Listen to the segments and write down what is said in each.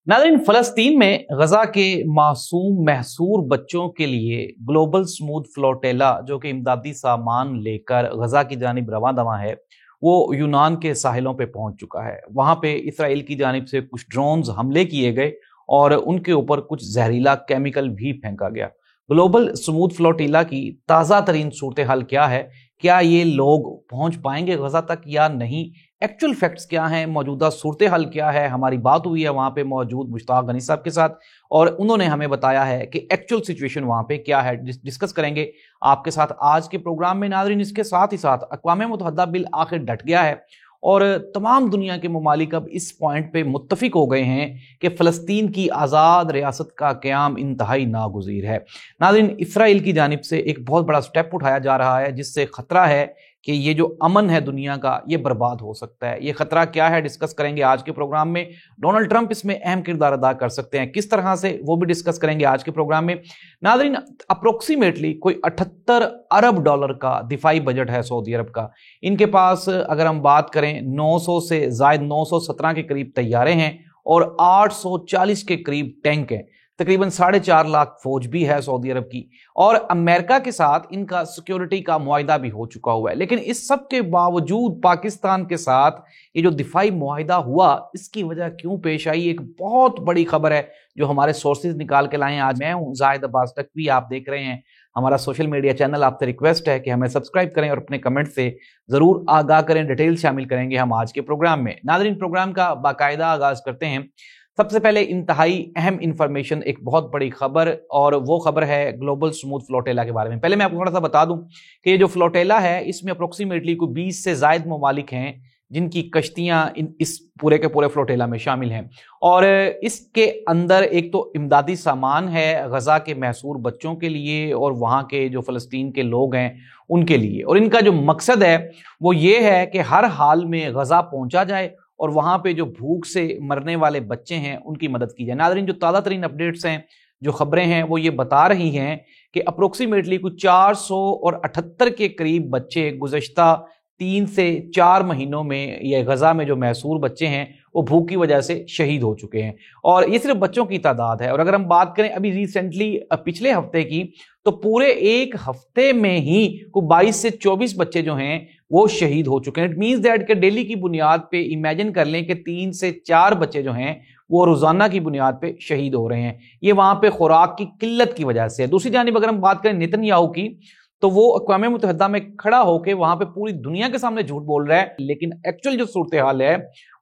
नाज़रीन, फलस्तीन में गजा के मासूम महसूर बच्चों के लिए ग्लोबल स्मूथ फ्लोटेला जो कि इमदादी सामान लेकर गजा की जानिब रवां दवा है, वो यूनान के साहिलों पे पहुंच चुका है। वहां पे इसराइल की जानिब से कुछ ड्रोन्स हमले किए गए और उनके ऊपर कुछ जहरीला केमिकल भी फेंका गया। ग्लोबल स्मूथ फ्लोटिला की ताज़ा तरीन सूरत हाल क्या है? क्या ये लोग पहुंच पाएंगे गजा तक या नहीं? एक्चुअल फैक्ट्स क्या हैं? मौजूदा सूरत हाल क्या है? हमारी बात हुई है वहाँ पे मौजूद मुश्ताक गनी साहब के साथ और उन्होंने हमें बताया है कि एक्चुअल सिचुएशन वहाँ पे क्या है। डिस्कस करेंगे आपके साथ आज के प्रोग्राम में। नाज़रीन, इसके साथ ही साथ अक़वाम मुत्तहिदा बिल आखिर डट गया है और तमाम दुनिया के ममालिक अब इस पॉइंट पे मुत्तफिक हो गए हैं कि फ़लस्तीन की आज़ाद रियासत का क़याम इंतहाई नागुज़ीर है। नाज़रीन, इसराइल की जानिब से एक बहुत बड़ा स्टेप उठाया जा रहा है जिससे ख़तरा है कि ये जो अमन है दुनिया का ये बर्बाद हो सकता है। ये खतरा क्या है डिस्कस करेंगे आज के प्रोग्राम में। डोनाल्ड ट्रंप इसमें अहम किरदार अदा कर सकते हैं, किस तरह से, वो भी डिस्कस करेंगे आज के प्रोग्राम में। नाज़रीन, अप्रोक्सीमेटली कोई 78 अरब डॉलर का दिफाई बजट है सऊदी अरब का। इनके पास अगर हम बात करें 900 से ज़ायद 917 के करीब तैयारे हैं और 840 के करीब टैंक हैं। तकरीबन 4.5 लाख फौज भी है सऊदी अरब की और अमेरिका के साथ इनका सिक्योरिटी का मुआहिदा भी हो चुका हुआ है। लेकिन इस सब के बावजूद पाकिस्तान के साथ ये जो दिफाई मुआहिदा हुआ, इसकी वजह क्यों पेश आई? एक बहुत बड़ी खबर है जो हमारे सोर्सेज निकाल के लाए हैं आज। मैं हूं जाहिद अब्बास तकवी, आप देख रहे हैं हमारा सोशल मीडिया चैनल। आपसे रिक्वेस्ट है कि हमें सब्सक्राइब करें और अपने कमेंट से जरूर आगाह करें। डिटेल शामिल करेंगे हम आज के प्रोग्राम में। नाज़रीन, प्रोग्राम का बाकायदा आगाज करते हैं। सबसे पहले इंतहाई अहम इंफॉर्मेशन, एक बहुत बड़ी खबर, और वो खबर है ग्लोबल स्मूथ फ्लोटेला के बारे में। पहले मैं आपको थोड़ा सा बता दूं कि ये जो फ्लोटेला है इसमें अप्रोक्सीमेटली कोई 20 से ज़ायद ममालिक हैं जिनकी कश्तियां इस पूरे के पूरे फ्लोटेला में शामिल हैं। और इसके अंदर एक तो इमदादी सामान है गजा के महसूर बच्चों के लिए और वहाँ के जो फ़लस्तीन के लोग हैं उनके लिए। और इनका जो मकसद है वो ये है कि हर हाल में गजा पहुँचा जाए और वहाँ पे जो भूख से मरने वाले बच्चे हैं उनकी मदद की जाए। नाज़रीन, जो ताज़ा तरीन अपडेट्स हैं, जो खबरें हैं, वो ये बता रही हैं कि अप्रोक्सीमेटली कुछ 478 के करीब बच्चे गुज़श्ता 3 से 4 महीनों में ये गजा में जो महसूर बच्चे हैं वो भूख की वजह से शहीद हो चुके हैं। और ये सिर्फ बच्चों की तादाद है। और अगर हम बात करें अभी रिसेंटली पिछले हफ्ते की, तो पूरे एक हफ्ते में ही को 22 से 24 बच्चे जो हैं वो शहीद हो चुके हैं। इट मींस दैट कि डेली की बुनियाद पे इमेजिन कर लें कि 3 से 4 बच्चे जो हैं वो रोजाना की बुनियाद पे शहीद हो रहे हैं। ये वहां पे खुराक की किल्लत की वजह से है। दूसरी जानिब अगर हम बात करें नेतन्याहू की, तो वो अक़वाम मुत्तहिदा में खड़ा होकर वहां पे पूरी दुनिया के सामने झूठ बोल रहा है, लेकिन एक्चुअल जो सूरत हाल है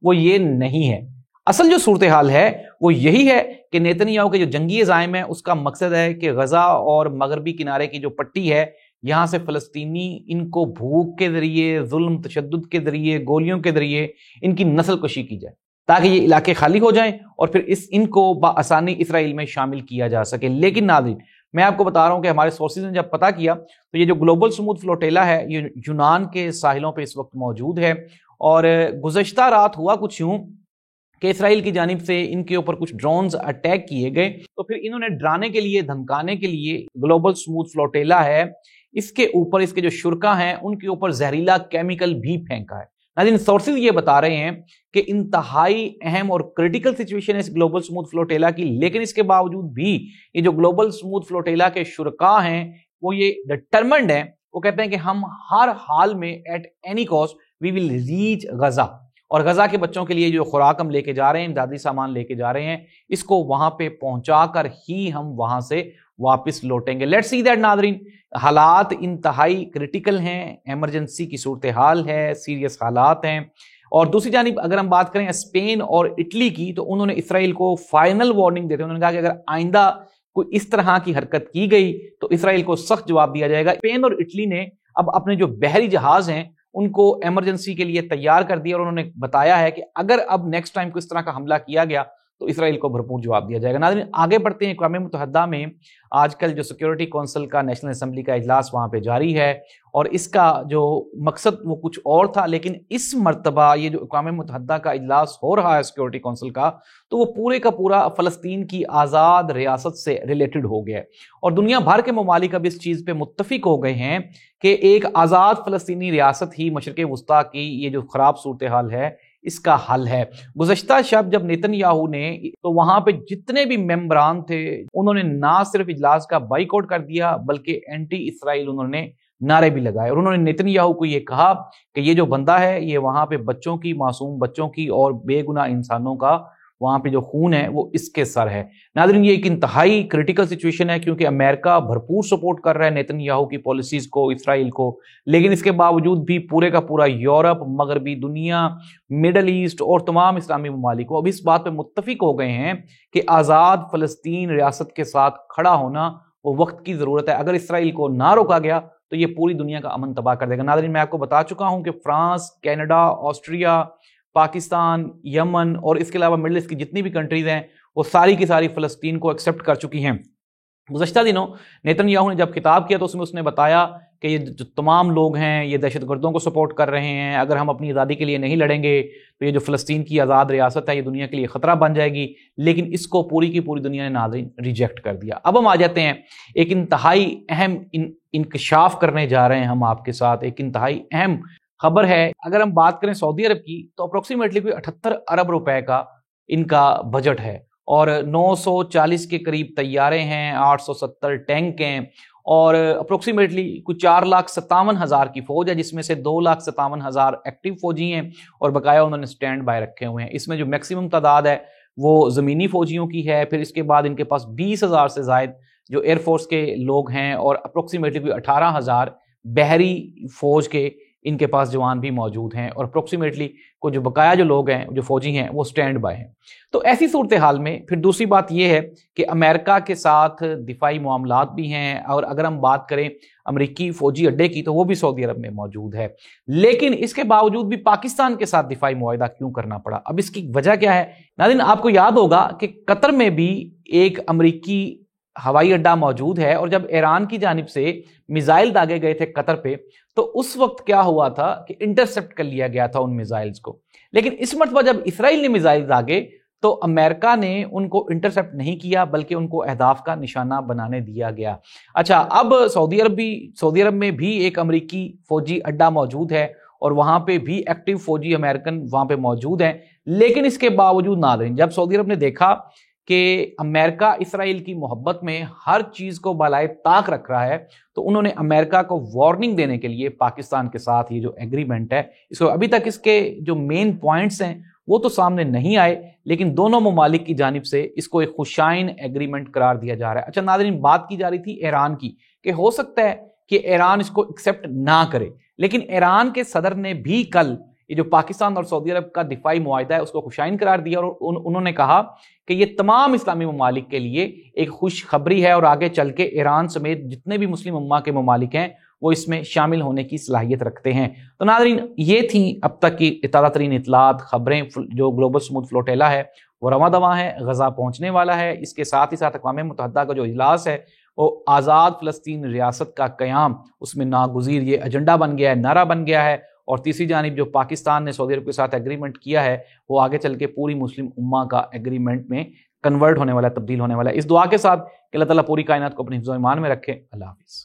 वो ये नहीं है। असल जो सूरत हाल है वो यही है कि नेतन्याहू के जो जंगी अज़ाइम है उसका मकसद है कि गजा और मगरबी किनारे की जो पट्टी है यहाँ से फ़लस्तीनी इनको भूख के जरिए, जुल्म तशद्दुद के जरिए, गोलियों के जरिए इनकी नस्ल कशी की जाए ताकि ये इलाके खाली हो जाएं और फिर इनको बआसानी इसराइल में शामिल किया जा सके। लेकिन नाज़रीन, मैं आपको बता रहा हूं कि हमारे सोर्सेज ने जब पता किया तो ये जो ग्लोबल स्मूथ फ्लोटेला है ये यूनान के साहिलों पे इस वक्त मौजूद है। और गुज़श्ता रात हुआ कुछ यूं कि इसराइल की जानिब से इनके ऊपर कुछ ड्रोन्स अटैक किए गए, तो फिर इन्होंने डराने के लिए, धमकाने के लिए ग्लोबल स्मूथ फ्लोटेला है इसके ऊपर, इसके जो शुरका हैं उनके ऊपर जहरीला केमिकल भी फेंका है। नाज़रीन, सोर्सेज ये बता रहे हैं कि इंतहाई अहम और क्रिटिकल सिचुएशन है इस ग्लोबल स्मूथ फ्लोटेला की। लेकिन इसके बावजूद भी ये जो ग्लोबल स्मूथ फ्लोटेला के शुरका हैं वो ये डिटरमिन्ड हैं। वो कहते हैं कि हम हर हाल में at any cost we will reach Gaza, और गजा के बच्चों के लिए जो खुराक हम लेके जा रहे हैं, इमदादी सामान लेके जा रहे हैं, इसको वहां पे पहुंचा कर ही हम वहां से वापस लौटेंगे। Let's see that. नाज़रीन, हालात इंतहाई क्रिटिकल हैं, इमरजेंसी की सूरत हाल है, सीरियस हालात हैं। और दूसरी जानिब अगर हम बात करें स्पेन और इटली की, तो उन्होंने इसराइल को फाइनल वार्निंग देते हैं। उन्होंने कहा कि अगर आइंदा कोई इस तरह की हरकत की गई तो इसराइल को सख्त जवाब दिया जाएगा। स्पेन और इटली ने अब अपने जो बहरी जहाज हैं उनको इमरजेंसी के लिए तैयार कर दिया और उन्होंने बताया है कि अगर अब नेक्स्ट टाइम को इस तरह का हमला किया गया तो इसराइल को भरपूर जवाब दिया जाएगा। नाज़रीन, आगे बढ़ते हैं। अक़वाम मुत्तहिदा में आजकल जो सिक्योरिटी काउंसिल का, नेशनल असेंबली का इजलास वहाँ पे जारी है और इसका जो मकसद वो कुछ और था, लेकिन इस मरतबा ये जो अक़वाम मुत्तहिदा का इजलास हो रहा है सिक्योरिटी काउंसिल का, तो वो पूरे का पूरा फ़लस्तीन की आज़ाद रियासत से रिलेटेड हो गया है। और दुनिया भर के ममालिक अब इस चीज़ पर मुत्तफिक हो गए हैं कि एक आज़ाद फ़लस्तीनी रियासत ही मशरिक़ वुस्ता की ये जो ख़राब सूरत हाल है اس کا حل ہے۔ گزشتہ شب جب نیتن نے تو وہاں پہ جتنے بھی ممبران تھے انہوں نے نہ صرف اجلاس کا بائیکاٹ کر دیا بلکہ اینٹی اسرائیل انہوں نے نعرے بھی لگائے، اور انہوں نے نیتن کو یہ کہا کہ یہ جو بندہ ہے یہ وہاں پہ بچوں کی، معصوم بچوں کی اور بے گناہ انسانوں کا وہاں پہ جو خون ہے وہ اس کے سر ہے۔ ناظرین، یہ ایک انتہائی کریٹیکل سچویشن ہے کیونکہ امریکہ بھرپور سپورٹ کر رہا ہے نیتن کی پالیسیز کو، اسرائیل کو، لیکن اس کے باوجود بھی پورے کا پورا یورپ، مغربی دنیا، مڈل ایسٹ اور تمام اسلامی ممالک اب اس بات پہ متفق ہو گئے ہیں کہ آزاد فلسطین ریاست کے ساتھ کھڑا ہونا وہ وقت کی ضرورت ہے۔ اگر اسرائیل کو نہ روکا گیا تو یہ پوری دنیا کا امن تباہ کر دے گا۔ ناظرین، میں آپ کو بتا چکا ہوں کہ فرانس، کینیڈا، آسٹریا، پاکستان، یمن اور اس کے علاوہ مڈل ایسٹ کی جتنی بھی کنٹریز ہیں وہ ساری کی ساری فلسطین کو ایکسیپٹ کر چکی ہیں۔ گزشتہ دنوں نیتن نے جب خطاب کیا تو اس میں نے بتایا کہ یہ جو تمام لوگ ہیں یہ دہشت گردوں کو سپورٹ کر رہے ہیں، اگر ہم اپنی آزادی کے لیے نہیں لڑیں گے تو یہ جو فلسطین کی آزاد ریاست ہے یہ دنیا کے لیے خطرہ بن جائے گی، لیکن اس کو پوری کی پوری دنیا نے ناظرین ریجیکٹ کر دیا۔ اب ہم آ جاتے ہیں ایک انتہائی اہم انکشاف کرنے جا رہے ہیں ہم آپ کے ساتھ، ایک انتہائی اہم خبر ہے۔ اگر ہم بات کریں سعودی عرب کی تو اپروکسیمیٹلی کوئی 78 ارب روپے کا ان کا بجٹ ہے اور 940 کے قریب طیارے ہیں، 870 ٹینک ہیں اور اپروکسیمیٹلی کچھ 4,57,000 کی فوج ہے، جس میں سے 2,57,000 ایکٹیو فوجی ہیں اور بقایا انہوں نے سٹینڈ بائی رکھے ہوئے ہیں۔ اس میں جو میکسیمم تعداد ہے وہ زمینی فوجیوں کی ہے، پھر اس کے بعد ان کے پاس 20,000 سے زائد جو ایئر فورس کے لوگ ہیں اور اپروکسیمیٹلی کوئی 18,000 بحری فوج کے ان کے پاس جوان بھی موجود ہیں، اور اپروکسیمیٹلی کو جو بقایا جو لوگ ہیں جو فوجی ہیں وہ سٹینڈ بائی ہیں۔ تو ایسی صورتحال میں پھر دوسری بات یہ ہے کہ امریکہ کے ساتھ دفاعی معاملات بھی ہیں، اور اگر ہم بات کریں امریکی فوجی اڈے کی تو وہ بھی سعودی عرب میں موجود ہے، لیکن اس کے باوجود بھی پاکستان کے ساتھ دفاعی معاہدہ کیوں کرنا پڑا؟ اب اس کی وجہ کیا ہے؟ ناظرین، آپ کو یاد ہوگا کہ قطر میں بھی ایک امریکی ہوائی اڈا موجود ہے، اور جب ایران کی جانب سے میزائل داغے گئے تھے قطر پہ تو اس وقت کیا ہوا تھا کہ انٹرسپٹ کر لیا گیا تھا ان میزائلز کو، لیکن اس مرتبہ جب اسرائیل نے میزائل داغے تو امریکہ نے ان کو انٹرسپٹ نہیں کیا بلکہ ان کو اہداف کا نشانہ بنانے دیا گیا۔ اچھا، اب سعودی عرب میں بھی ایک امریکی فوجی اڈا موجود ہے اور وہاں پہ بھی ایکٹیو فوجی امریکن وہاں پہ موجود ہیں، لیکن اس کے باوجود ناظرین جب سعودی عرب نے دیکھا کہ امریکہ اسرائیل کی محبت میں ہر چیز کو بالائے طاق رکھ رہا ہے تو انہوں نے امریکہ کو وارننگ دینے کے لیے پاکستان کے ساتھ یہ جو ایگریمنٹ ہے اس کو، ابھی تک اس کے جو مین پوائنٹس ہیں وہ تو سامنے نہیں آئے، لیکن دونوں ممالک کی جانب سے اس کو ایک خوشائن ایگریمنٹ قرار دیا جا رہا ہے۔ اچھا ناظرین، بات کی جا رہی تھی ایران کی کہ ہو سکتا ہے کہ ایران اس کو ایکسیپٹ نہ کرے، لیکن ایران کے صدر نے بھی کل یہ جو پاکستان اور سعودی عرب کا دفاعی معاہدہ ہے اس کو خوشائن قرار دیا، اور انہوں نے کہا کہ یہ تمام اسلامی ممالک کے لیے ایک خوشخبری ہے اور آگے چل کے ایران سمیت جتنے بھی مسلم امہ کے ممالک ہیں وہ اس میں شامل ہونے کی صلاحیت رکھتے ہیں۔ تو ناظرین، یہ تھیں اب تک کی تازہ ترین اطلاعات، خبریں۔ جو گلوبل سموتھ فلوٹیلا ہے وہ رواں دواں ہے، غزہ پہنچنے والا ہے۔ اس کے ساتھ ہی ساتھ اقوام متحدہ کا جو اجلاس ہے وہ آزاد فلسطین ریاست کا قیام، اس میں ناگزیر یہ ایجنڈا بن گیا ہے، نعرہ بن گیا ہے، اور تیسری جانب جو پاکستان نے سعودی عرب کے ساتھ ایگریمنٹ کیا ہے وہ آگے چل کے پوری مسلم امہ کا ایگریمنٹ میں کنورٹ ہونے والا ہے، تبدیل ہونے والا ہے۔ اس دعا کے ساتھ کہ اللہ تعالیٰ پوری کائنات کو اپنے حفظ و ایمان میں رکھے۔ اللہ حافظ۔